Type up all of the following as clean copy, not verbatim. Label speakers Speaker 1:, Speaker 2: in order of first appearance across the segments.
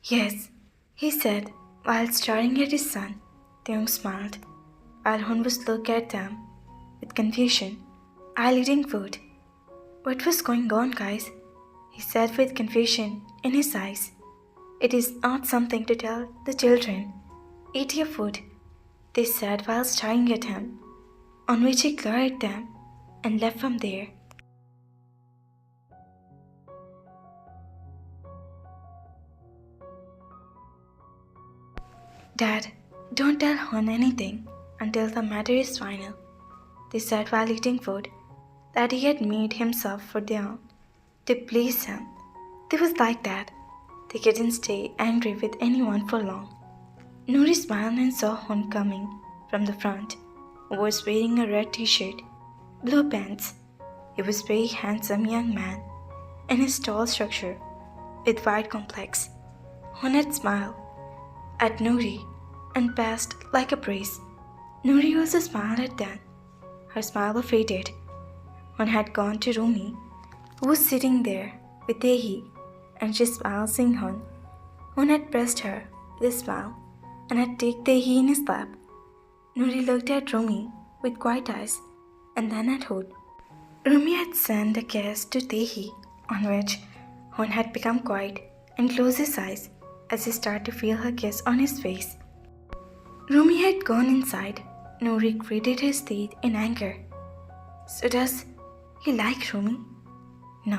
Speaker 1: Yes, he said, while staring at his son. Taehyung smiled, while Hun was looking at them with confusion, while eating food. What was going on, guys? He said with confusion in his eyes. It is not something to tell the children. Eat your food, they said while staring at him, on which he glared at them and left from there. Dad, don't tell Hun anything until the matter is final, they said while eating food that he had made himself for them to please him. They was like that. They couldn't stay angry with anyone for long. Nuri smiled and saw Hun coming from the front, who was wearing a red t-shirt, blue pants. He was a very handsome young man in his tall structure with white complex. Hun had smiled at Nuri and passed like a breeze. Nuri also smiled at them. Her smile faded. Hun had gone to Rumi, who was sitting there with Taehy, and she smiled seeing Hun. Hun had pressed her with a smile and had taken Taehy in his lap. Nuri looked at Rumi with quiet eyes and then at Hun. Rumi had sent a kiss to Taehy, on which Hun had become quiet and closed his eyes as he started to feel her kiss on his face. Rumi had gone inside. Nuri gritted his teeth in anger. So does he like Rumi? No.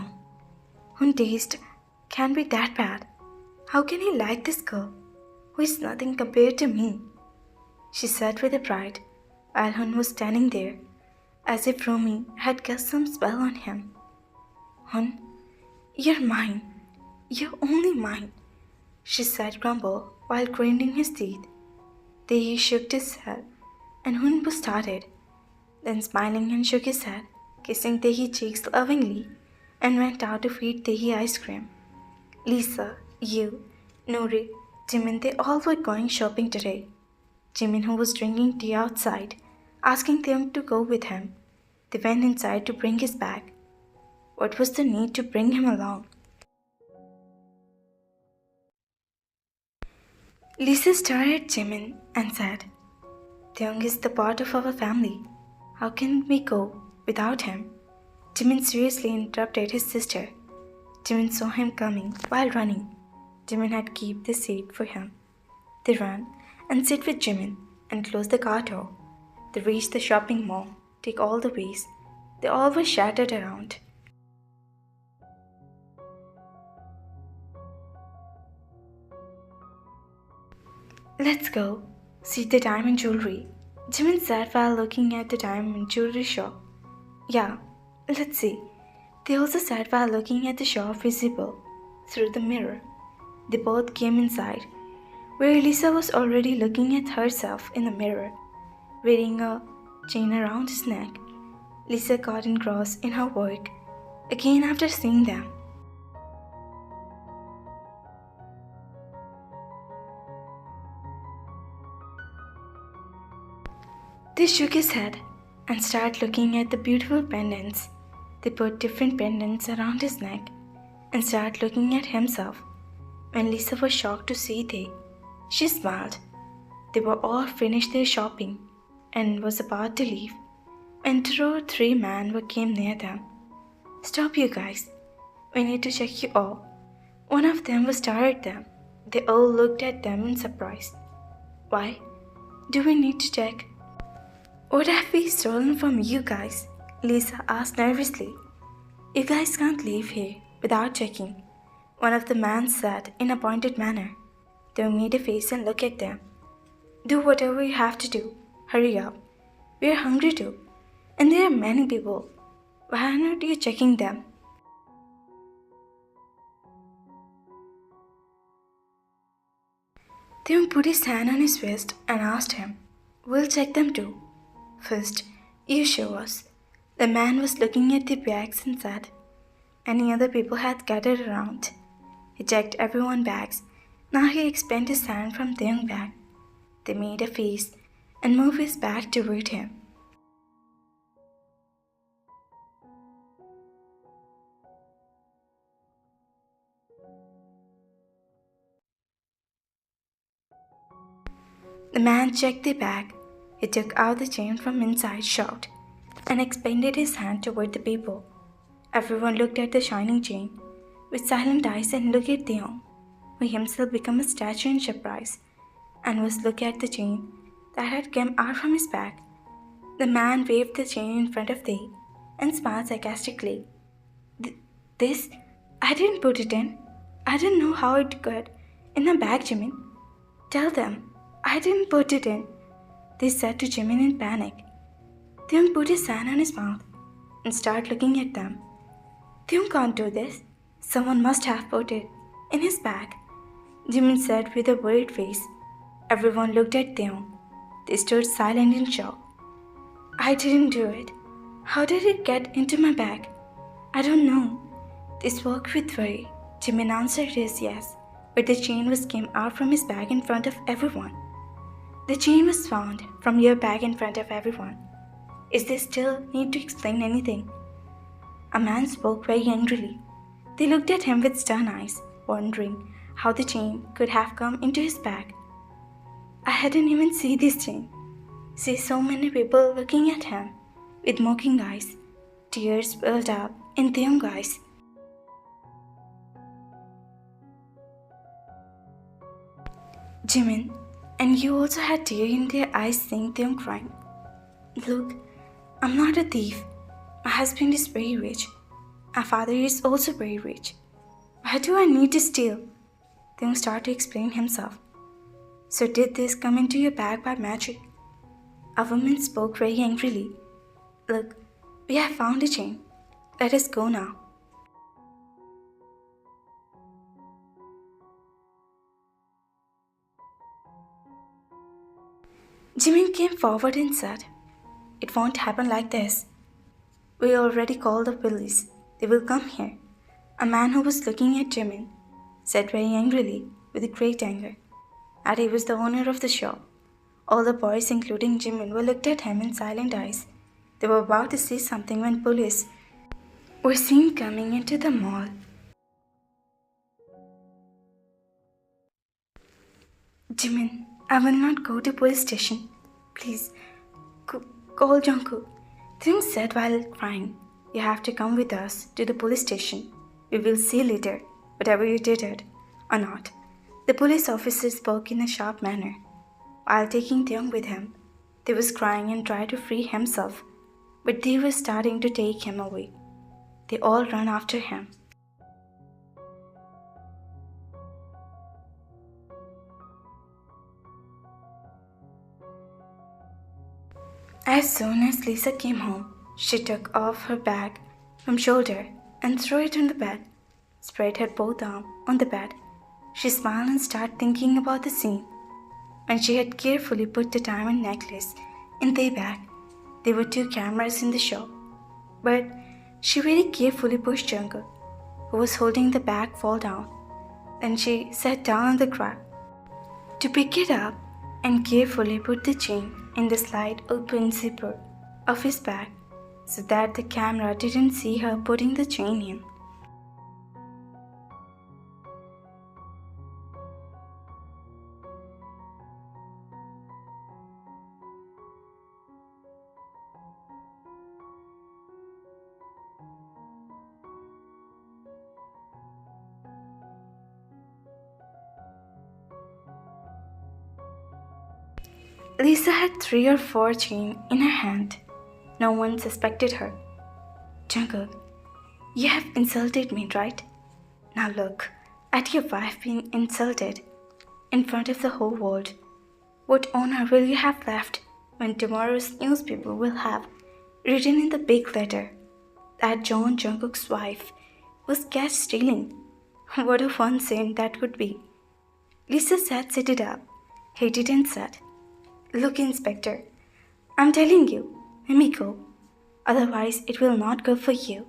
Speaker 1: Hun taste can't be that bad. How can he like this girl, who is nothing compared to me? She said with a pride, while Hun was standing there, as if Rumi had cast some spell on him. Hun, you're mine. You're only mine, she said grumble while grinding his teeth. He shook his head, and Hun started, then smiling and shook his head, kissing Taehy's cheeks lovingly, and went out to feed Taehy ice cream. Lisa, you, Nuri, Jimin, they all were going shopping today. Jimin, who was drinking tea outside, asking them to go with him. They went inside to bring his bag. What was the need to bring him along? Lisa stared at Jimin and said, Taehyung is the part of our family. How can we go without him? Jimin seriously interrupted his sister. Jimin saw him coming while running. Jimin had kept the seat for him. They ran and sit with Jimin and closed the car door. They reached the shopping mall, take all the ways. They all were shattered around. Let's go. See the diamond jewelry. Jimin said while looking at the diamond jewelry shop. Yeah, let's see. They also said while looking at the shop visible through the mirror. They both came inside, where Lisa was already looking at herself in the mirror, wearing a chain around his neck. Lisa got engrossed in her work again after seeing them. They shook his head and started looking at the beautiful pendants. They put different pendants around his neck and started looking at himself. When Lisa was shocked to see they, she smiled. They were all finished their shopping and was about to leave when two or three men came near them. Stop, you guys. We need to check you all. One of them was staring at them. They all looked at them in surprise. Why do we need to check? What have we stolen from you guys? Lisa asked nervously. You guys can't leave here without checking, one of the men said in a pointed manner. They made a face and looked at them. Do whatever you have to do. Hurry up. We are hungry too. And there are many people. Why aren't you checking them? Taehyung put his hand on his wrist and asked him, We'll check them too. First, you show us. The man was looking at the bags and said, Any other people had gathered around. He checked everyone's bags. Now he expanded his hand from Taehyung's bag. They made a face and moved his back toward him. The man checked the bag. He took out the chain from inside, shocked, and extended his hand toward the people. Everyone looked at the shining chain with silent eyes and looked at Taehyung, who himself became a statue in surprise, and was looking at the chain that had come out from his bag. The man waved the chain in front of Tae and smiled sarcastically. This, I didn't put it in. I didn't know how it got in the bag, Jimin. Tell them, I didn't put it in, they said to Jimin in panic. Taehyung put his hand on his mouth and started looking at them. Taehyung can't do this. Someone must have put it in his bag, Jimin said with a worried face. Everyone looked at Taehyung. They stood silent in shock. I didn't do it. How did it get into my bag? I don't know. They spoke with worry. Jimin answered his yes, but the chain came out from his bag in front of everyone. The chain was found from your bag in front of everyone. Is there still need to explain anything? A man spoke very angrily. They looked at him with stern eyes, wondering how the chain could have come into his bag. I hadn't even seen this chain. See so many people looking at him with mocking eyes. Tears welled up in Taehyung's eyes. Jimin, and you also had tears in their eyes seeing Taehyung crying. Look, I'm not a thief. My husband is very rich. My father is also very rich. Why do I need to steal? Taehyung started to explain himself. So did this come into your bag by magic? A woman spoke very angrily. Look, we have found a chain. Let us go now. Jimin came forward and said, It won't happen like this. We already called the police. They will come here. A man who was looking at Jimin said very angrily, with great anger, that he was the owner of the shop. All the boys, including Jimin, were looked at him in silent eyes. They were about to say something when police were seen coming into the mall. Jimin, I will not go to police station. Please, call Jungkook. Taehyung said while crying. You have to come with us to the police station. We will see later, whatever you did it or not. The police officer spoke in a sharp manner. While taking Taehyung with him, he was crying and tried to free himself, but they were starting to take him away. They all ran after him. As soon as Lisa came home, she took off her bag from shoulder and threw it on the bed, spread her both arms on the bed. She smiled and started thinking about the scene. When she had carefully put the diamond necklace in the bag, there were 2 cameras in the shop. But she very carefully pushed Jungkook, who was holding the bag, fall down. Then she sat down on the ground to pick it up and carefully put the chain in the slight open zipper of his bag so that the camera didn't see her putting the chain in. Lisa had 3 or 4 chains in her hand. No one suspected her. Jungkook, you have insulted me, right? Now look at your wife being insulted in front of the whole world. What honor will you have left when tomorrow's newspaper will have written in the big letter that John Jungkook's wife was catch stealing? What a fun scene that would be. Lisa sat seated up, hated and said, Look, Inspector, I'm telling you, let me go. Otherwise, it will not go for you.